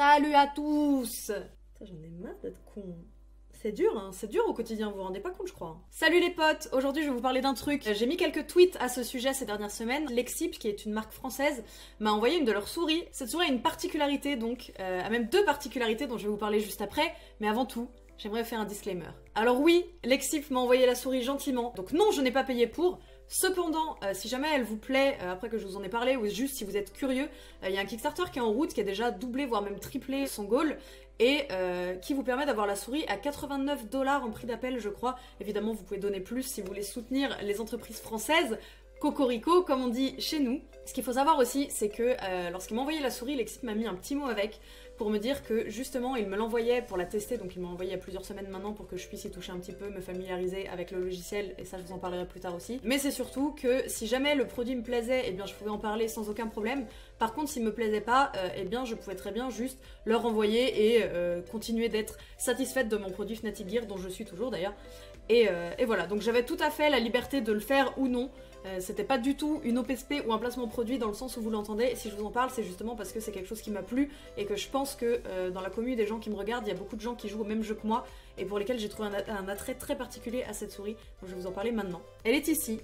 Salut à tous. J'en ai marre d'être con. C'est dur, hein, c'est dur au quotidien, vous vous rendez pas compte, je crois. Salut les potes, aujourd'hui je vais vous parler d'un truc. J'ai mis quelques tweets à ce sujet ces dernières semaines. Lexip, qui est une marque française, m'a envoyé une de leurs souris. Cette souris a une particularité, donc, a même deux particularités dont je vais vous parler juste après. Mais avant tout, j'aimerais faire un disclaimer. Alors oui, Lexip m'a envoyé la souris gentiment, donc non, je n'ai pas payé pour. Cependant, si jamais elle vous plaît, après que je vous en ai parlé, ou juste si vous êtes curieux, il y a un Kickstarter qui est en route, qui a déjà doublé, voire même triplé son goal, et qui vous permet d'avoir la souris à 89 $ en prix d'appel, je crois. Évidemment, vous pouvez donner plus si vous voulez soutenir les entreprises françaises. Cocorico, comme on dit chez nous. Ce qu'il faut savoir aussi, c'est que lorsqu'il m'a envoyé la souris, Lexip m'a mis un petit mot avec pour me dire que justement il me l'envoyait pour la tester, donc il m'a envoyé il y a plusieurs semaines maintenant pour que je puisse y toucher un petit peu, me familiariser avec le logiciel, et ça je vous en parlerai plus tard aussi. Mais c'est surtout que si jamais le produit me plaisait, eh bien je pouvais en parler sans aucun problème. Par contre, s'il me plaisait pas, eh bien je pouvais très bien juste leur renvoyer et continuer d'être satisfaite de mon produit Fnatic Gear, dont je suis toujours d'ailleurs. Et voilà, donc j'avais tout à fait la liberté de le faire ou non. C'était pas du tout une OPSP ou un placement produit dans le sens où vous l'entendez. Si je vous en parle, c'est justement parce que c'est quelque chose qui m'a plu et que je pense que dans la commune des gens qui me regardent, il y a beaucoup de gens qui jouent au même jeu que moi et pour lesquels j'ai trouvé un attrait très particulier à cette souris. Donc je vais vous en parler maintenant. Elle est ici.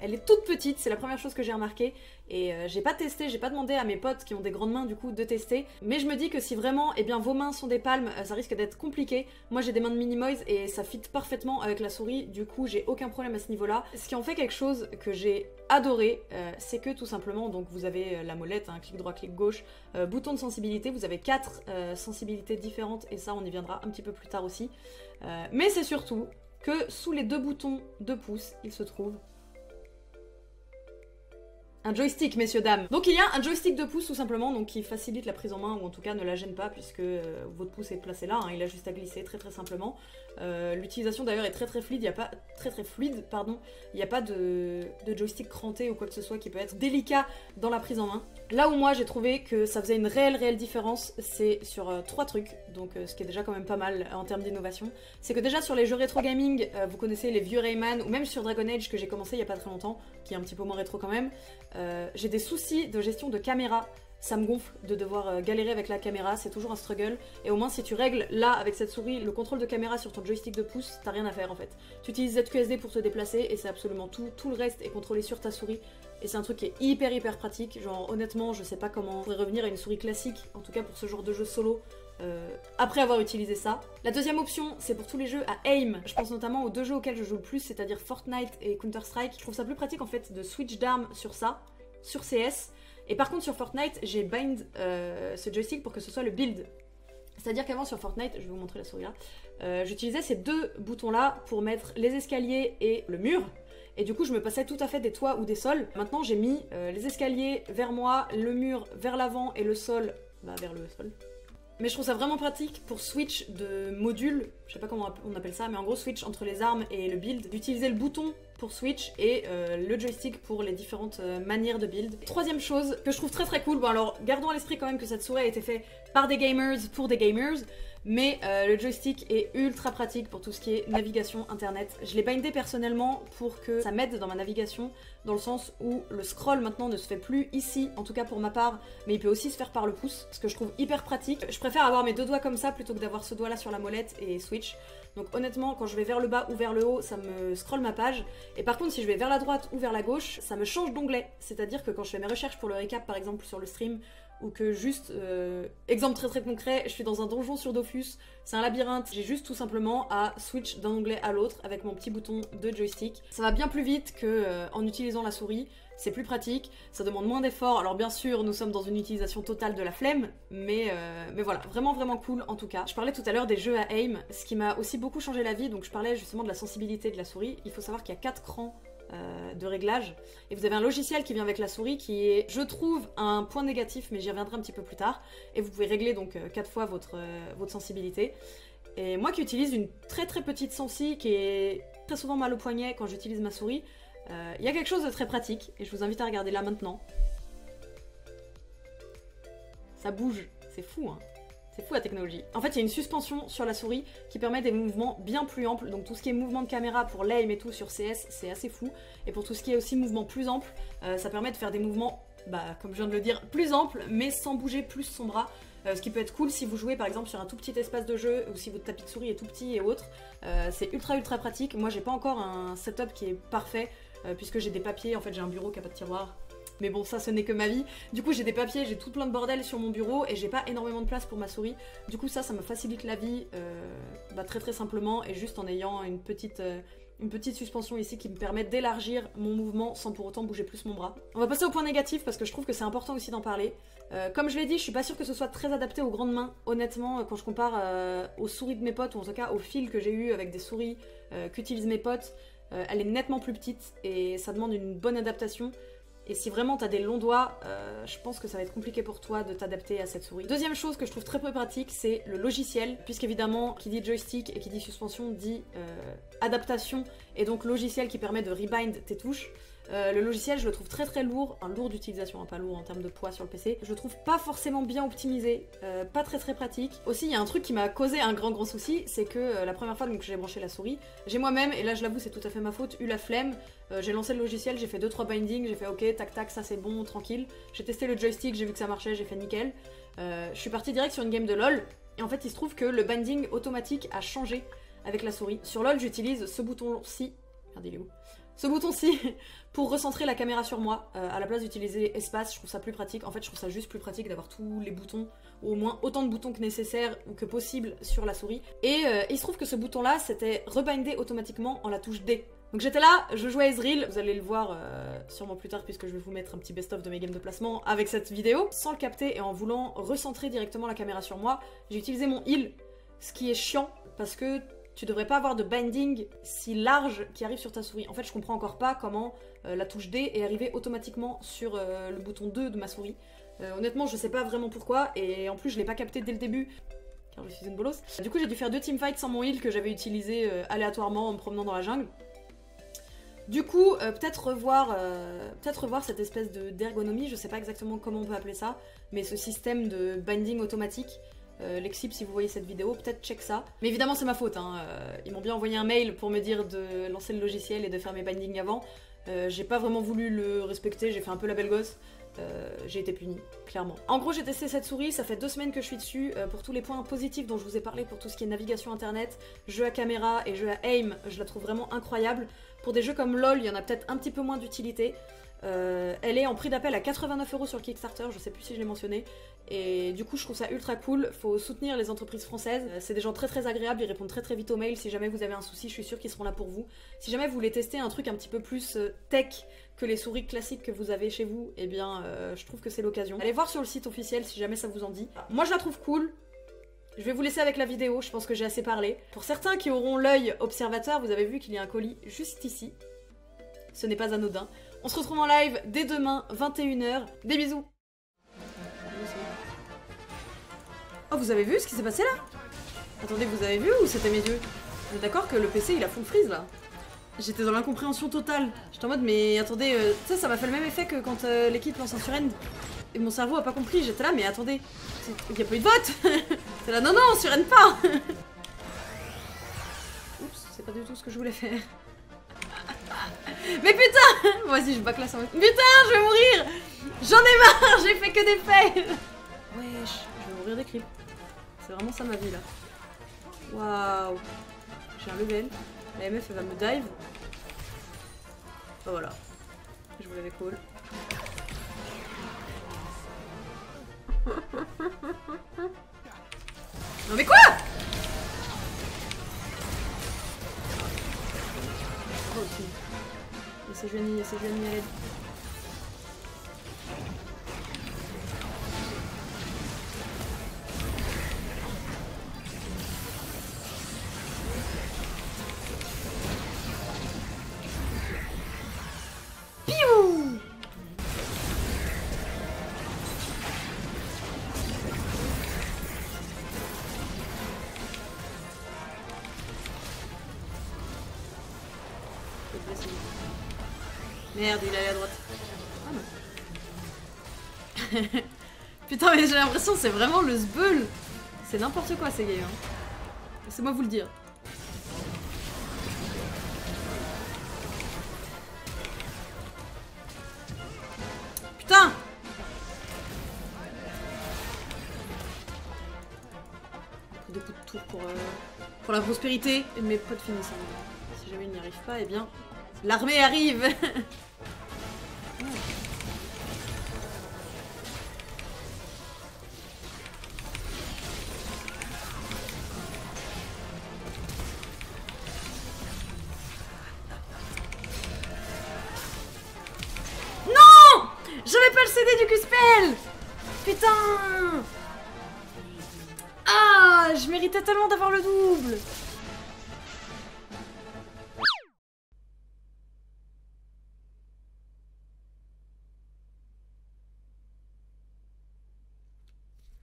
Elle est toute petite, c'est la première chose que j'ai remarqué et j'ai pas testé, j'ai pas demandé à mes potes qui ont des grandes mains du coup de tester, mais je me dis que si vraiment eh bien, vos mains sont des palmes, ça risque d'être compliqué. Moi j'ai des mains de Minimoys et ça fit parfaitement avec la souris, du coup j'ai aucun problème à ce niveau là. Ce qui en fait quelque chose que j'ai adoré, c'est que tout simplement, donc vous avez la molette, hein, clic droit, clic gauche, bouton de sensibilité, vous avez 4 sensibilités différentes et ça on y viendra un petit peu plus tard aussi, mais c'est surtout que sous les deux boutons de pouce, il se trouve un joystick, messieurs, dames. Donc il y a un joystick de pouce tout simplement, donc qui facilite la prise en main, ou en tout cas ne la gêne pas, puisque votre pouce est placé là, hein, il a juste à glisser très simplement. L'utilisation d'ailleurs est très fluide, il n'y a pas il n'y a pas de joystick cranté ou quoi que ce soit qui peut être délicat dans la prise en main. Là où moi j'ai trouvé que ça faisait une réelle différence, c'est sur 3 trucs, donc ce qui est déjà quand même pas mal en termes d'innovation. C'est que déjà sur les jeux rétro gaming, vous connaissez les vieux Rayman, ou même sur Dragon Age que j'ai commencé il y a pas très longtemps, qui est un petit peu moins rétro quand même, j'ai des soucis de gestion de caméra. Ça me gonfle de devoir galérer avec la caméra, c'est toujours un struggle. Et au moins si tu règles là avec cette souris le contrôle de caméra sur ton joystick de pouce, t'as rien à faire en fait. Tu utilises ZQSD pour te déplacer et c'est absolument tout. Tout le reste est contrôlé sur ta souris. Et c'est un truc qui est hyper pratique. Genre honnêtement je sais pas comment on pourrait revenir à une souris classique, en tout cas pour ce genre de jeu solo. Après avoir utilisé ça. La deuxième option, c'est pour tous les jeux à aim. Je pense notamment aux deux jeux auxquels je joue le plus, c'est-à-dire Fortnite et Counter-Strike. Je trouve ça plus pratique en fait de switch d'armes sur ça, sur CS. Et par contre sur Fortnite, j'ai bind ce joystick pour que ce soit le build. C'est-à-dire qu'avant sur Fortnite, je vais vous montrer la souris là, j'utilisais ces deux boutons là pour mettre les escaliers et le mur. Et du coup je me passais tout à fait des toits ou des sols. Maintenant j'ai mis les escaliers vers moi, le mur vers l'avant et le sol vers le sol. Mais je trouve ça vraiment pratique pour switch de module, je sais pas comment on appelle ça, mais en gros switch entre les armes et le build, d'utiliser le bouton pour switch et le joystick pour les différentes manières de build. Troisième chose que je trouve très cool, bon alors gardons à l'esprit quand même que cette souris a été faite par des gamers pour des gamers, mais le joystick est ultra pratique pour tout ce qui est navigation internet. Je l'ai bindé personnellement pour que ça m'aide dans ma navigation, dans le sens où le scroll maintenant ne se fait plus ici, en tout cas pour ma part, mais il peut aussi se faire par le pouce, ce que je trouve hyper pratique. Je préfère avoir mes deux doigts comme ça plutôt que d'avoir ce doigt là sur la molette et switch. Donc honnêtement, quand je vais vers le bas ou vers le haut, ça me scrolle ma page. Et par contre, si je vais vers la droite ou vers la gauche, ça me change d'onglet. C'est-à-dire que quand je fais mes recherches pour le récap, par exemple sur le stream, ou que juste, exemple très concret, je suis dans un donjon sur Dofus, c'est un labyrinthe, j'ai juste tout simplement à switch d'un onglet à l'autre avec mon petit bouton de joystick. Ça va bien plus vite que en utilisant la souris, c'est plus pratique, ça demande moins d'efforts. Alors bien sûr, nous sommes dans une utilisation totale de la flemme, mais voilà, vraiment cool en tout cas. Je parlais tout à l'heure des jeux à aim, ce qui m'a aussi beaucoup changé la vie, donc je parlais justement de la sensibilité de la souris. Il faut savoir qu'il y a 4 crans de réglage et vous avez un logiciel qui vient avec la souris qui est, je trouve, un point négatif, mais j'y reviendrai un petit peu plus tard, et vous pouvez régler donc 4 fois votre sensibilité. Et moi qui utilise une très petite sensi, qui est très souvent mal au poignet quand j'utilise ma souris, il y a quelque chose de très pratique et je vous invite à regarder là maintenant. Ça bouge, c'est fou hein. C'est fou la technologie. En fait, il y a une suspension sur la souris qui permet des mouvements bien plus amples. Donc tout ce qui est mouvement de caméra pour l'aim et tout sur CS, c'est assez fou. Et pour tout ce qui est aussi mouvement plus ample, ça permet de faire des mouvements, comme je viens de le dire, plus amples, mais sans bouger plus son bras. Ce qui peut être cool si vous jouez par exemple sur un tout petit espace de jeu ou si votre tapis de souris est tout petit et autres. C'est ultra pratique. Moi j'ai pas encore un setup qui est parfait puisque j'ai des papiers, en fait j'ai un bureau qui a pas de tiroir. Mais bon, ça ce n'est que ma vie. Du coup j'ai des papiers, j'ai tout plein de bordel sur mon bureau et j'ai pas énormément de place pour ma souris. Du coup ça me facilite la vie très simplement et juste en ayant une petite suspension ici qui me permet d'élargir mon mouvement sans pour autant bouger plus mon bras. On va passer au point négatif parce que je trouve que c'est important aussi d'en parler. Comme je l'ai dit, je suis pas sûre que ce soit très adapté aux grandes mains. Honnêtement, quand je compare aux souris de mes potes ou en tout cas aux fils que j'ai eu avec des souris qu'utilisent mes potes, elle est nettement plus petite et ça demande une bonne adaptation. Et si vraiment t'as des longs doigts, je pense que ça va être compliqué pour toi de t'adapter à cette souris. Deuxième chose que je trouve très peu pratique, c'est le logiciel, puisqu'évidemment, qui dit joystick et qui dit suspension dit adaptation, et donc logiciel qui permet de rebind tes touches. Le logiciel, je le trouve très lourd, lourd d'utilisation, pas lourd en termes de poids sur le PC. Je le trouve pas forcément bien optimisé, pas très pratique. Aussi, il y a un truc qui m'a causé un grand souci, c'est que la première fois que j'ai branché la souris, j'ai moi-même, et là je l'avoue c'est tout à fait ma faute, eu la flemme. J'ai lancé le logiciel, j'ai fait 2-3 bindings, j'ai fait ok, tac, ça c'est bon, tranquille. J'ai testé le joystick, j'ai vu que ça marchait, j'ai fait nickel. Je suis partie direct sur une game de LoL, et en fait il se trouve que le binding automatique a changé avec la souris. Sur LoL, j'utilise ce bouton-ci, regardez il est où ? Ce bouton-ci pour recentrer la caméra sur moi, à la place d'utiliser espace, je trouve ça plus pratique. En fait, je trouve ça juste plus pratique d'avoir tous les boutons, ou au moins autant de boutons que nécessaire ou que possible sur la souris. Et il se trouve que ce bouton-là, c'était rebindé automatiquement en la touche D. Donc j'étais là, je jouais à Ezreal, vous allez le voir sûrement plus tard puisque je vais vous mettre un petit best-of de mes games de placement avec cette vidéo. Sans le capter et en voulant recentrer directement la caméra sur moi, j'ai utilisé mon heal, ce qui est chiant parce que tu devrais pas avoir de binding si large qui arrive sur ta souris. En fait, je comprends encore pas comment la touche D est arrivée automatiquement sur le bouton 2 de ma souris. Honnêtement, je sais pas vraiment pourquoi, et en plus, je l'ai pas capté dès le début, car je suis une bolos. Du coup, j'ai dû faire 2 teamfights sans mon heal que j'avais utilisé aléatoirement en me promenant dans la jungle. Du coup, peut-être revoir cette espèce d'ergonomie, je sais pas exactement comment on peut appeler ça, mais ce système de binding automatique. Lexip, si vous voyez cette vidéo, peut-être check ça. Mais évidemment c'est ma faute, hein. Ils m'ont bien envoyé un mail pour me dire de lancer le logiciel et de faire mes bindings avant. J'ai pas vraiment voulu le respecter, j'ai fait un peu la belle gosse. J'ai été punie, clairement. En gros, j'ai testé cette souris, ça fait 2 semaines que je suis dessus. Pour tous les points positifs dont je vous ai parlé, pour tout ce qui est navigation internet, jeu à caméra et jeu à aim, je la trouve vraiment incroyable. Pour des jeux comme LoL, il y en a peut-être un petit peu moins d'utilité. Elle est en prix d'appel à 89 € sur Kickstarter, je sais plus si je l'ai mentionné. Et du coup je trouve ça ultra cool, faut soutenir les entreprises françaises. C'est des gens très agréables, ils répondent très vite aux mails. Si jamais vous avez un souci, je suis sûre qu'ils seront là pour vous. Si jamais vous voulez tester un truc un petit peu plus tech que les souris classiques que vous avez chez vous, eh bien je trouve que c'est l'occasion. Allez voir sur le site officiel si jamais ça vous en dit. Moi je la trouve cool. Je vais vous laisser avec la vidéo, je pense que j'ai assez parlé. Pour certains qui auront l'œil observateur, vous avez vu qu'il y a un colis juste ici. Ce n'est pas anodin. On se retrouve en live dès demain, 21 h. Des bisous. Oh, vous avez vu ce qui s'est passé là? Attendez, vous avez vu ou c'était mes yeux? Vous êtes d'accord que le PC il a full freeze là? J'étais dans l'incompréhension totale. J'étais en mode mais attendez, tu sais ça m'a fait le même effet que quand l'équipe lance un surend. Et mon cerveau a pas compris, j'étais là mais attendez, il y a pas eu de vote. C'est là non on surend pas. Oups, c'est pas du tout ce que je voulais faire. Mais putain! Vas-y, je back là sans... Putain, je vais mourir! J'en ai marre, j'ai fait que des fails! Wesh, je vais mourir des creeps. C'est vraiment ça ma vie là. Waouh! J'ai un level. La MF elle va me dive. Oh, voilà. Je vous l'avais call. Non mais quoi? Oh, ok. C'est Joanie à l'aide. Piou! Merde, il est allé à droite. Ah non. Putain, mais j'ai l'impression que c'est vraiment le sbeul. C'est n'importe quoi ces games. Hein. Laissez-moi vous le dire. Putain! 2 coups de tour pour la prospérité, mais pas de finissant. Si jamais il n'y arrive pas, eh bien, l'armée arrive. J'avais pas le CD du Q-Spell. Putain. Ah, je méritais tellement d'avoir le double.